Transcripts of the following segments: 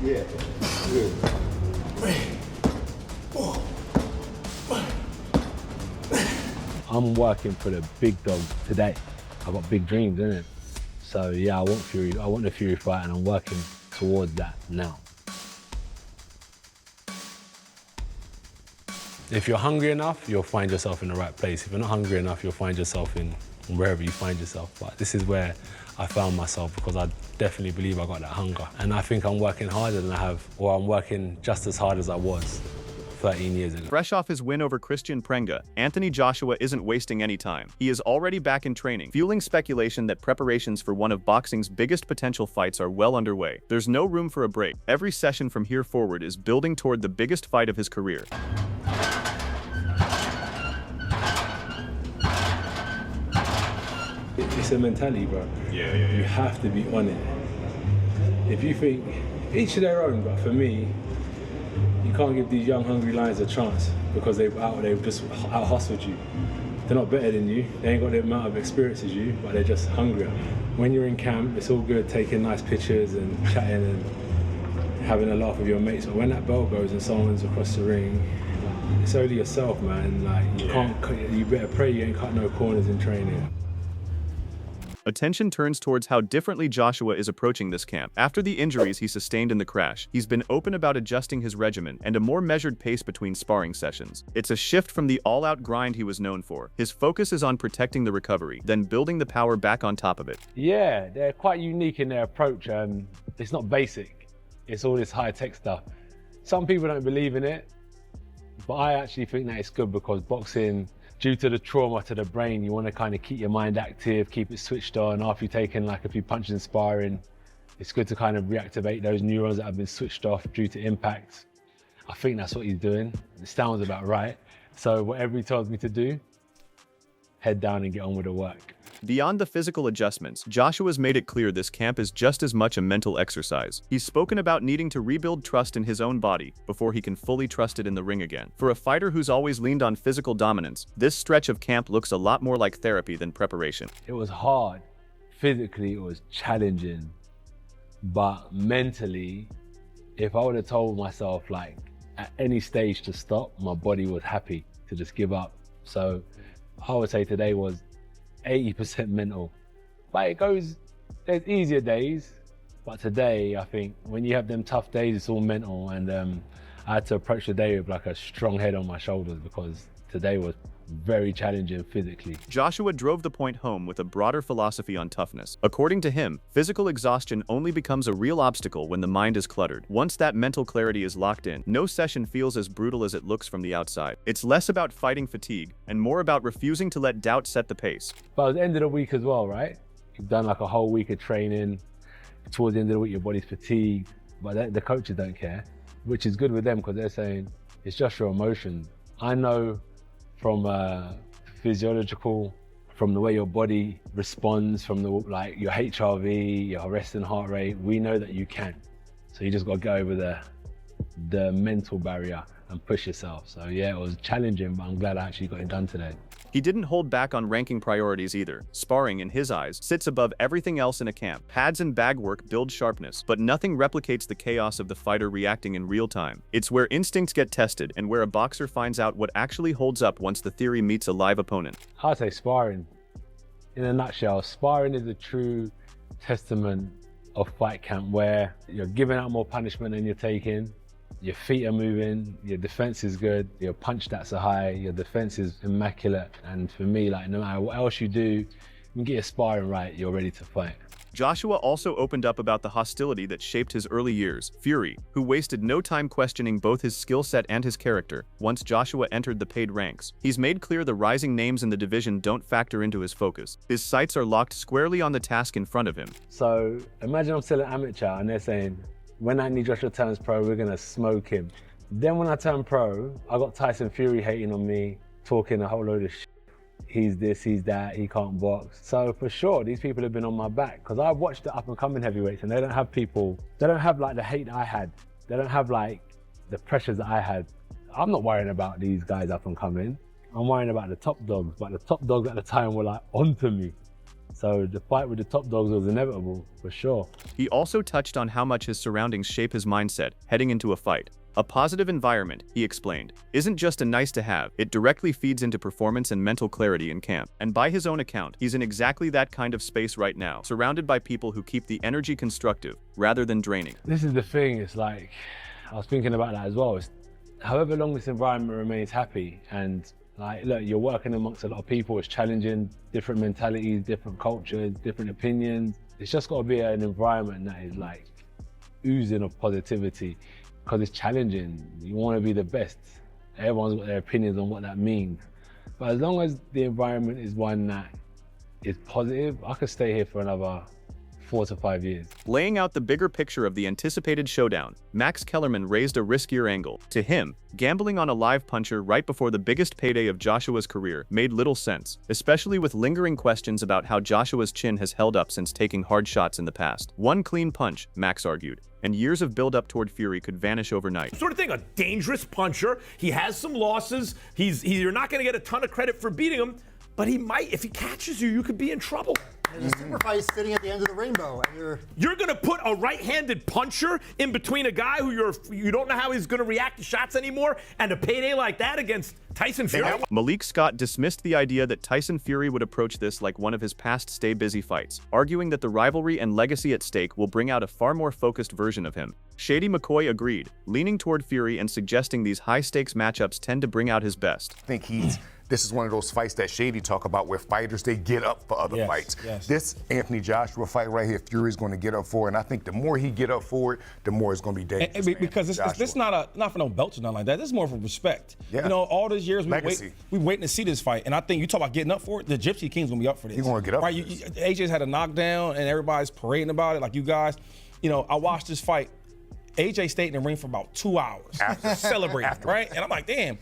Yeah, good. I'm working for the big dog today. I've got big dreams, innit? So yeah, I want Fury. I want the Fury fight, and I'm working towards that now. If you're hungry enough, you'll find yourself in the right place. If you're not hungry enough, you'll find yourself in wherever you find yourself. But this is where I found myself because I definitely believe I got that hunger. And I think I'm working harder than I have, or I'm working just as hard as I was 13 years ago. Fresh off his win over Christian Prenga, Anthony Joshua isn't wasting any time. He is already back in training, fueling speculation that preparations for one of boxing's biggest potential fights are well underway. There's no room for a break. Every session from here forward is building toward the biggest fight of his career. It's a mentality, bro. Yeah. You have to be on it. If you think, each to their own, but for me, you can't give these young, hungry lions a chance because they've just out-hustled you. They're not better than you. They ain't got the amount of experience as you, but they're just hungrier. When you're in camp, it's all good taking nice pictures and chatting and having a laugh with your mates. But when that bell goes and someone's across the ring, it's only yourself, man. Like you better pray you ain't cut no corners in training. Attention turns towards how differently Joshua is approaching this camp. After the injuries he sustained in the crash, he's been open about adjusting his regimen and a more measured pace between sparring sessions. It's a shift from the all-out grind he was known for. His focus is on protecting the recovery, then building the power back on top of it. Yeah, they're quite unique in their approach. It's not basic. It's all this high-tech stuff. Some people don't believe in it, but I actually think that it's good because boxing, due to the trauma to the brain, you want to kind of keep your mind active, keep it switched on. After you've taken like a few punches in sparring, it's good to kind of reactivate those neurons that have been switched off due to impact. I think that's what he's doing. It sounds about right. So whatever he tells me to do, head down and get on with the work. Beyond the physical adjustments, Joshua's made it clear this camp is just as much a mental exercise. He's spoken about needing to rebuild trust in his own body before he can fully trust it in the ring again. For a fighter who's always leaned on physical dominance, this stretch of camp looks a lot more like therapy than preparation. It was hard. Physically, it was challenging. But mentally, if I would have told myself like at any stage to stop, my body was happy to just give up. So I would say today was 80% mental. But there's easier days, but today I think when you have them tough days, it's all mental, and I had to approach the day with like a strong head on my shoulders because today was very challenging physically. Joshua drove the point home with a broader philosophy on toughness. According to him, physical exhaustion only becomes a real obstacle when the mind is cluttered. Once that mental clarity is locked in, no session feels as brutal as it looks from the outside. It's less about fighting fatigue and more about refusing to let doubt set the pace. But at the end of the week as well, right? You've done like a whole week of training. Towards the end of the week, your body's fatigued, but the coaches don't care, which is good with them because they're saying it's just your emotions. I know from physiological, from the way your body responds, from your HRV, your resting heart rate, we know that you can. So you just got to go over the mental barrier and push yourself. So yeah, it was challenging, but I'm glad I actually got it done today. He didn't hold back on ranking priorities either. Sparring, in his eyes, sits above everything else in a camp. Pads and bag work build sharpness, but nothing replicates the chaos of the fighter reacting in real time. It's where instincts get tested and where a boxer finds out what actually holds up once the theory meets a live opponent. I'd say sparring. In a nutshell, sparring is a true testament of fight camp where you're giving out more punishment than you're taking. Your feet are moving, your defense is good, your punch stats are high, your defense is immaculate. And for me, like no matter what else you do, you get your sparring right, you're ready to fight. Joshua also opened up about the hostility that shaped his early years. Fury, who wasted no time questioning both his skill set and his character, once Joshua entered the paid ranks. He's made clear the rising names in the division don't factor into his focus. His sights are locked squarely on the task in front of him. So imagine I'm still an amateur and they're saying, when Anthony Joshua turns pro, we're gonna smoke him. Then when I turn pro, I got Tyson Fury hating on me, talking a whole load of shit. He's this, he's that, he can't box. So for sure, these people have been on my back because I've watched the up and coming heavyweights and they don't have like the hate that I had. They don't have like the pressures that I had. I'm not worrying about these guys up and coming. I'm worrying about the top dogs, but the top dogs at the time were like onto me. So the fight with the top dogs was inevitable, for sure. He also touched on how much his surroundings shape his mindset heading into a fight. A positive environment, he explained, isn't just a nice to have, it directly feeds into performance and mental clarity in camp. And by his own account, he's in exactly that kind of space right now, surrounded by people who keep the energy constructive rather than draining. This is the thing, it's like, I was thinking about that as well. It's, however long this environment remains happy, and like, look, you're working amongst a lot of people, it's challenging, different mentalities, different cultures, different opinions. It's just got to be an environment that is like oozing of positivity, because it's challenging. You want to be the best. Everyone's got their opinions on what that means. But as long as the environment is one that is positive, I could stay here for another 4 to 5 years. Laying out the bigger picture of the anticipated showdown, Max Kellerman raised a riskier angle. To him, gambling on a live puncher right before the biggest payday of Joshua's career made little sense, especially with lingering questions about how Joshua's chin has held up since taking hard shots in the past. One clean punch, Max argued, and years of build-up toward Fury could vanish overnight. Sort of thing, a dangerous puncher. He has some losses. You're not going to get a ton of credit for beating him, but he might, if he catches you, you could be in trouble. There's a super fight sitting at the end of the rainbow, and you're going to put a right-handed puncher in between a guy who you don't know how he's going to react to shots anymore, and a payday like that against Tyson Fury? Malik Scott dismissed the idea that Tyson Fury would approach this like one of his past stay busy fights, arguing that the rivalry and legacy at stake will bring out a far more focused version of him. Shady McCoy agreed, leaning toward Fury and suggesting these high-stakes matchups tend to bring out his best. I think this is one of those fights that Shady talk about where fighters, they get up for other fights. Yes. This Anthony Joshua fight right here, Fury's going to get up for it, and I think the more he get up for it, the more it's going to be dangerous. Because it's not for no belts or nothing like that. This is more for respect. Yeah. You know, all these years we waiting to see this fight, and I think you talk about getting up for it. The Gypsy King's going to be up for this. He's going to get up. Right? AJ's had a knockdown, and everybody's parading about it, like you guys. You know, I watched this fight. AJ stayed in the ring for about 2 hours, celebrating, right? And I'm like, damn.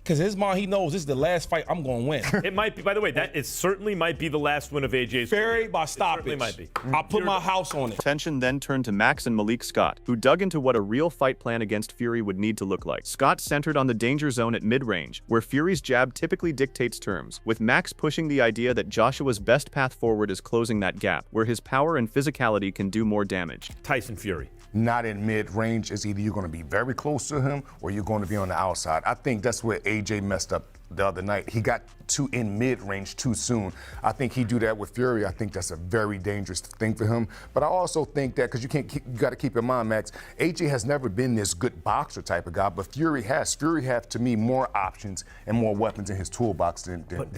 Because his mind, he knows this is the last fight I'm going to win. It might be, by the way, that it certainly might be the last win of AJ's Fury by stoppage. It might be. I'll put my house on it. Attention then turned to Max and Malik Scott, who dug into what a real fight plan against Fury would need to look like. Scott centered on the danger zone at mid-range, where Fury's jab typically dictates terms, with Max pushing the idea that Joshua's best path forward is closing that gap, where his power and physicality can do more damage. Tyson Fury. Not in mid-range. It's either you're going to be very close to him or you're going to be on the outside. I think that's where AJ messed up the other night. He got too in mid-range too soon. I think he do that with Fury. I think that's a very dangerous thing for him. But I also think that, because you got to keep in mind, Max, AJ has never been this good boxer type of guy, but Fury has. Fury have, to me, more options and more weapons in his toolbox than But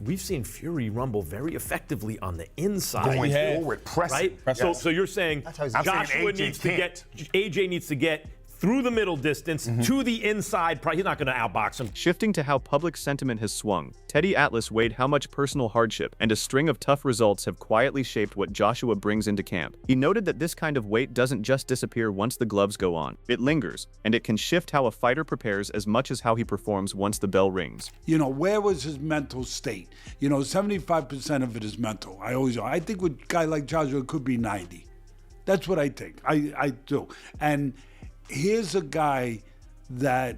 we've seen Fury rumble very effectively on the inside. Going forward, pressing. Right? So you're saying Joshua needs to get, AJ needs to get through the middle distance to the inside. He's not going to outbox him. Shifting to how public sentiment has swung, Teddy Atlas weighed how much personal hardship and a string of tough results have quietly shaped what Joshua brings into camp. He noted that this kind of weight doesn't just disappear once the gloves go on. It lingers, and it can shift how a fighter prepares as much as how he performs once the bell rings. You know, where was his mental state? You know, 75% of it is mental. I think with a guy like Joshua, it could be 90. That's what I think. I do. And here's a guy that,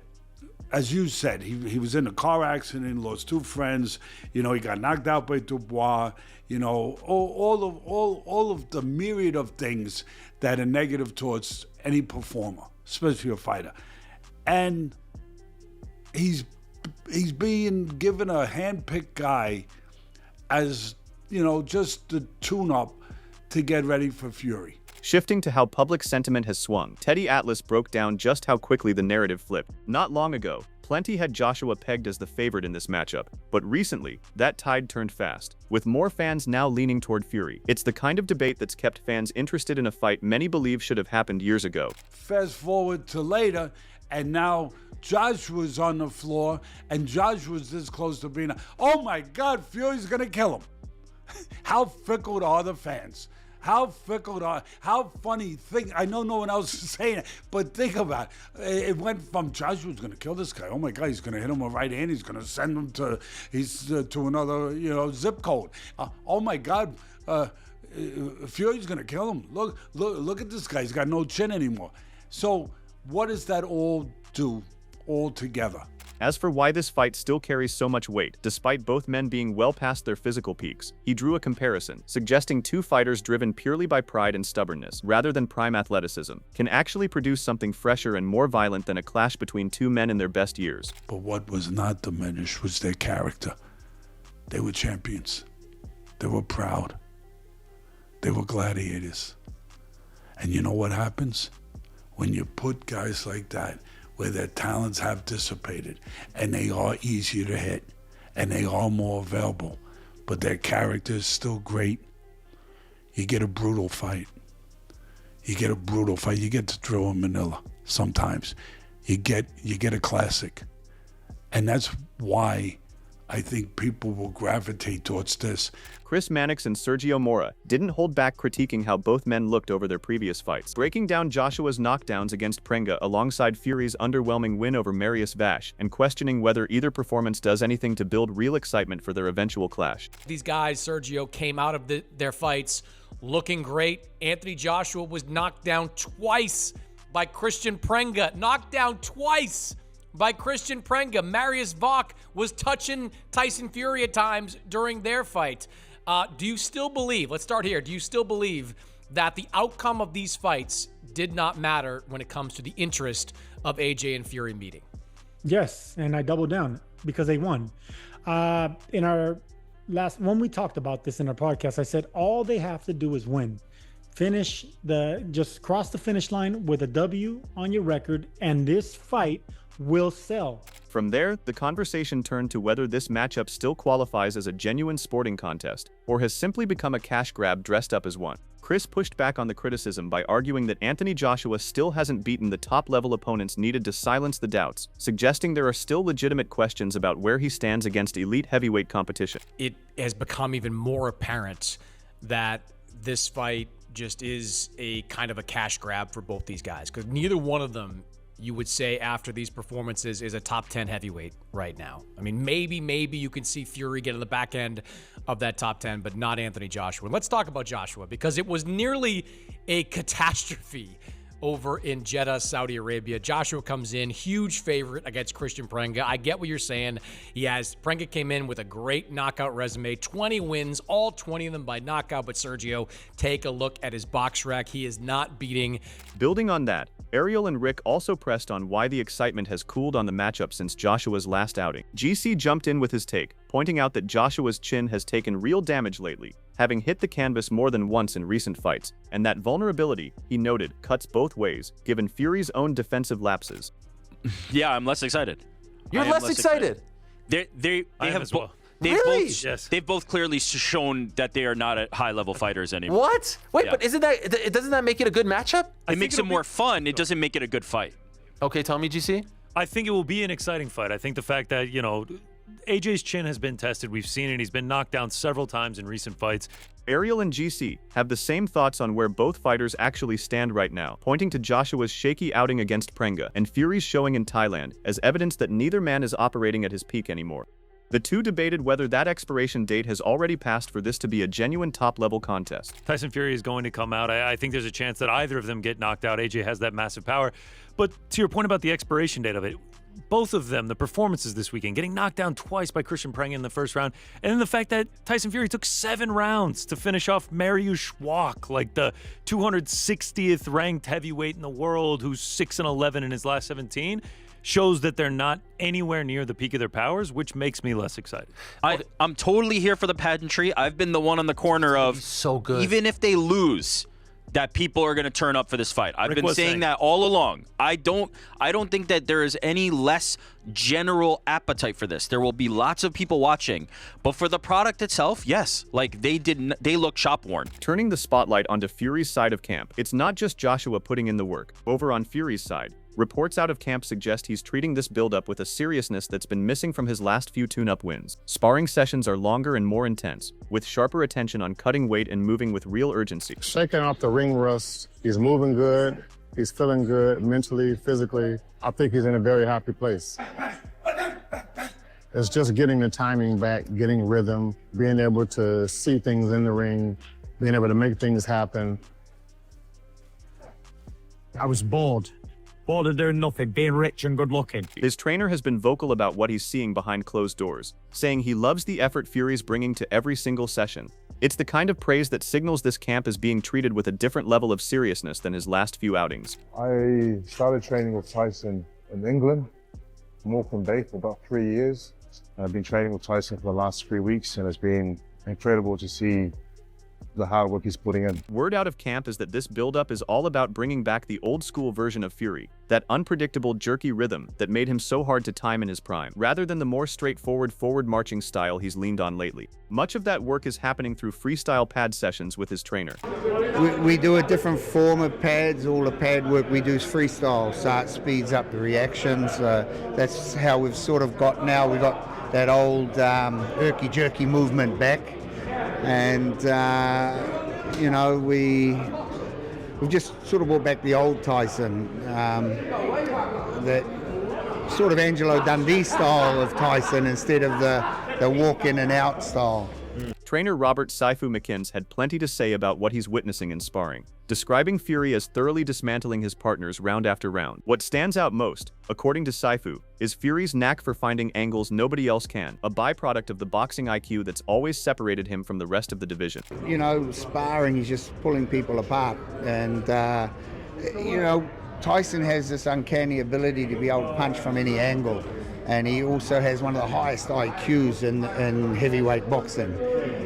as you said, he was in a car accident, lost 2 friends. You know, he got knocked out by Dubois. You know, all of the myriad of things that are negative towards any performer, especially a fighter. And he's being given a hand-picked guy as, you know, just the tune-up to get ready for Fury. Shifting to how public sentiment has swung, Teddy Atlas broke down just how quickly the narrative flipped. Not long ago, plenty had Joshua pegged as the favorite in this matchup, but recently, that tide turned fast, with more fans now leaning toward Fury. It's the kind of debate that's kept fans interested in a fight many believe should have happened years ago. Fast forward to later, and now Joshua's on the floor, and Joshua's this close to being, oh my God, Fury's gonna kill him. How fickle are the fans? How fickle are, how funny, I know no one else is saying it, but think about it. It went from Joshua's going to kill this guy. Oh my God, he's going to hit him with right hand. He's going to send him to another, zip code. Oh my God, Fury's going to kill him. Look at this guy. He's got no chin anymore. So what does that all do all together? As for why this fight still carries so much weight, despite both men being well past their physical peaks, he drew a comparison, suggesting two fighters driven purely by pride and stubbornness, rather than prime athleticism, can actually produce something fresher and more violent than a clash between two men in their best years. But what was not diminished was their character. They were champions. They were proud. They were gladiators. And you know what happens? When you put guys like that, where their talents have dissipated, and they are easier to hit, and they are more available, but their character is still great, you get a brutal fight. You get a brutal fight. You get to throw in Manila sometimes. You get a classic. And that's why I think people will gravitate towards this. Chris Mannix and Sergio Mora didn't hold back critiquing how both men looked over their previous fights, breaking down Joshua's knockdowns against Prenga alongside Fury's underwhelming win over Marius Vash, and questioning whether either performance does anything to build real excitement for their eventual clash. These guys, Sergio, came out of their fights looking great. Anthony Joshua was knocked down twice by Christian Prenga. Knocked down twice by Christian Prenga. Marius Vash was touching Tyson Fury at times during their fight. Do you still believe, let's start here, do you still believe that the outcome of these fights did not matter when it comes to the interest of AJ and Fury meeting? Yes, and I doubled down because they won. In our when we talked about this in our podcast, I said all they have to do is win. Just cross the finish line with a W on your record, and this fight will sell. From there, the conversation turned to whether this matchup still qualifies as a genuine sporting contest, or has simply become a cash grab dressed up as one. Chris pushed back on the criticism by arguing that Anthony Joshua still hasn't beaten the top-level opponents needed to silence the doubts, suggesting there are still legitimate questions about where he stands against elite heavyweight competition. It has become even more apparent that this fight just is a kind of a cash grab for both these guys, because neither one of them, you would say, after these performances, is a top 10 heavyweight right now. I mean, maybe you can see Fury get on the back end of that top 10, but not Anthony Joshua. Let's talk about Joshua, because it was nearly a catastrophe over in Jeddah, Saudi Arabia. Joshua comes in, huge favorite against Christian Prenga. I get what you're saying. Prenga came in with a great knockout resume, 20 wins, all 20 of them by knockout. But Sergio, take a look at his box rack. He is not beating. Building on that, Ariel and Rick also pressed on why the excitement has cooled on the matchup since Joshua's last outing. GC jumped in with his take, pointing out that Joshua's chin has taken real damage lately, having hit the canvas more than once in recent fights, and that vulnerability, he noted, cuts both ways, given Fury's own defensive lapses. Yeah, I'm less excited. You're less excited? They have as well. They've both clearly shown that they are not high-level fighters anymore. What? Wait, Yeah. but doesn't that make it a good matchup? It makes it more fun. It doesn't make it a good fight. Okay, tell me, GC. I think it will be an exciting fight. I think the fact that, AJ's chin has been tested. We've seen it. He's been knocked down several times in recent fights. Ariel and GC have the same thoughts on where both fighters actually stand right now, pointing to Joshua's shaky outing against Prenga and Fury's showing in Thailand as evidence that neither man is operating at his peak anymore. The two debated whether that expiration date has already passed for this to be a genuine top-level contest. Tyson Fury is going to come out. I think there's a chance that either of them get knocked out. AJ has that massive power. But to your point about the expiration date of it, both of them, the performances this weekend, getting knocked down twice by Christian Prenga in the first round, and then the fact that Tyson Fury took 7 rounds to finish off Mariusz Schwach, like the 260th ranked heavyweight in the world, who's 6-11 in his last 17, shows that they're not anywhere near the peak of their powers, which makes me less excited. I'm totally here for the pageantry. I've been the one on the corner of, so good. Even if they lose, that people are going to turn up for this fight. I've been saying that all along. I don't think that there is any less general appetite for this. There will be lots of people watching, but for the product itself, yes, like they look shop worn. Turning the spotlight onto Fury's side of camp, it's not just Joshua putting in the work. Over on Fury's side, reports out of camp suggest he's treating this build-up with a seriousness that's been missing from his last few tune-up wins. Sparring sessions are longer and more intense, with sharper attention on cutting weight and moving with real urgency. Shaking off the ring rust, he's moving good, he's feeling good mentally, physically. I think he's in a very happy place. It's just getting the timing back, getting rhythm, being able to see things in the ring, being able to make things happen. I was bored bored of doing nothing, being rich and good looking. His trainer has been vocal about what he's seeing behind closed doors, saying he loves the effort Fury's bringing to every single session. It's the kind of praise that signals this camp is being treated with a different level of seriousness than his last few outings. I started training with Tyson in England, Morecambe Bay, for about 3 years. I've been training with Tyson for the last 3 weeks, and it's been incredible to see the hard work he's putting in. Word out of camp is that this build-up is all about bringing back the old-school version of Fury, that unpredictable, jerky rhythm that made him so hard to time in his prime, rather than the more straightforward forward-marching style he's leaned on lately. Much of that work is happening through freestyle pad sessions with his trainer. We do a different form of pads. All the pad work we do is freestyle, so it speeds up the reactions. That's how we've sort of got now. We've got that old herky-jerky movement back. And, you know, we've just sort of brought back the old Tyson, that sort of Angelo Dundee style of Tyson instead of the walk in and out style. Trainer Robert Saifu McInnes had plenty to say about what he's witnessing in sparring, describing Fury as thoroughly dismantling his partners round after round. What stands out most, according to Saifu, is Fury's knack for finding angles nobody else can, a byproduct of the boxing IQ that's always separated him from the rest of the division. You know, sparring is just pulling people apart, and, you know, Tyson has this uncanny ability to be able to punch from any angle, and he also has one of the highest IQs in heavyweight boxing.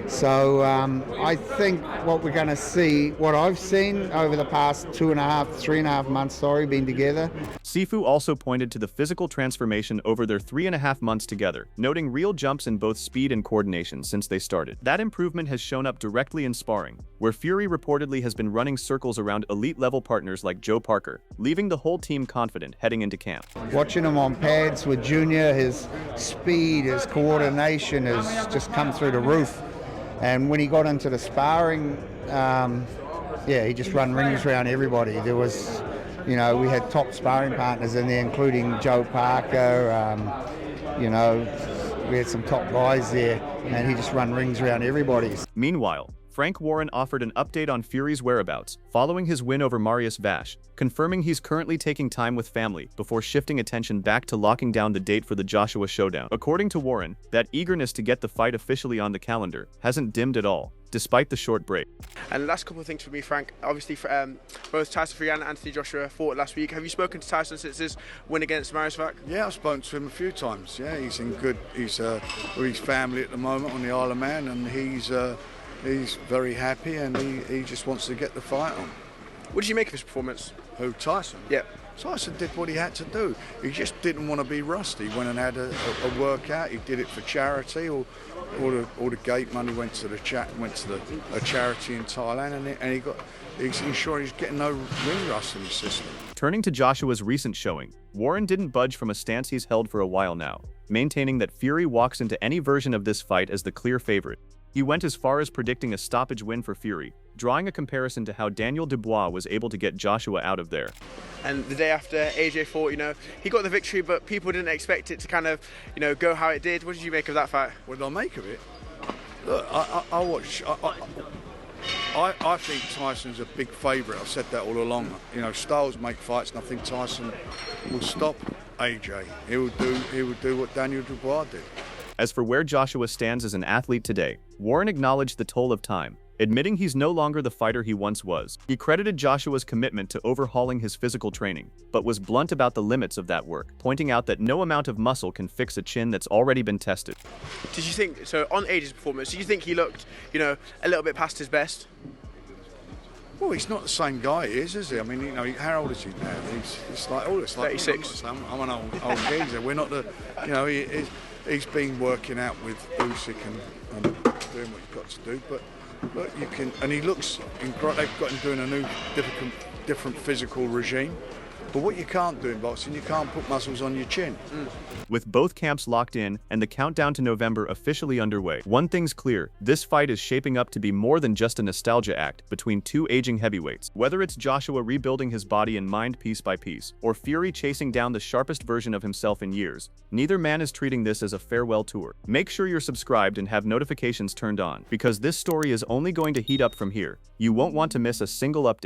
So I think what we're going to see, what I've seen over the past 3.5 months, being together. Sifu also pointed to the physical transformation over their 3.5 months together, noting real jumps in both speed and coordination since they started. That improvement has shown up directly in sparring, where Fury reportedly has been running circles around elite-level partners like Joe Parker, leaving the whole team confident heading into camp. Watching him on pads with Junior, his speed, his coordination has just come through the roof. And when he got into the sparring, he just run rings around everybody. There was, you know, we had top sparring partners in there, including Joe Parker. You know, we had some top guys there, and he just run rings around everybody. Meanwhile, Frank Warren offered an update on Fury's whereabouts following his win over Marius Vash, confirming he's currently taking time with family before shifting attention back to locking down the date for the Joshua showdown. According to Warren, that eagerness to get the fight officially on the calendar hasn't dimmed at all, despite the short break. And the last couple of things for me, Frank. Obviously, both Tyson Fury and Anthony Joshua fought last week. Have you spoken to Tyson since his win against Marius Vash? Yeah, I've spoken to him a few times. Yeah, he's in good. He's with his family at the moment on the Isle of Man, and he's very happy, and he just wants to get the fight on. What did you make of his performance? Who, Tyson? Yeah. Tyson did what he had to do. He just didn't want to be rusty. He went and had a workout. He did it for charity. All the gate money went to a charity in Thailand, and he's ensuring he's getting no ring rust in the system. Turning to Joshua's recent showing, Warren didn't budge from a stance he's held for a while now, maintaining that Fury walks into any version of this fight as the clear favorite. He went as far as predicting a stoppage win for Fury, drawing a comparison to how Daniel Dubois was able to get Joshua out of there. And the day after AJ fought, you know, he got the victory, but people didn't expect it to kind of, you know, go how it did. What did you make of that fight? What did I make of it? Look, I think Tyson's a big favourite. I've said that all along. You know, styles make fights, and I think Tyson will stop AJ. He would do what Daniel Dubois did. As for where Joshua stands as an athlete today, Warren acknowledged the toll of time, admitting he's no longer the fighter he once was. He credited Joshua's commitment to overhauling his physical training, but was blunt about the limits of that work, pointing out that no amount of muscle can fix a chin that's already been tested. Did you think, so on AJ's performance, did you think he looked, you know, a little bit past his best? Well, he's not the same guy he is he? I mean, you know, how old is he now? It's like 36. I'm an old geezer. We're not the, you know, he's been working out with Usyk and doing what he's got to do, but look, you can, and he looks, they've got him doing a new, different physical regime. But what you can't do in boxing, you can't put muscles on your chin. With both camps locked in and the countdown to November officially underway, one thing's clear: this fight is shaping up to be more than just a nostalgia act between two aging heavyweights. Whether it's Joshua rebuilding his body and mind piece by piece, or Fury chasing down the sharpest version of himself in years, neither man is treating this as a farewell tour. Make sure you're subscribed and have notifications turned on, because this story is only going to heat up from here. You won't want to miss a single update.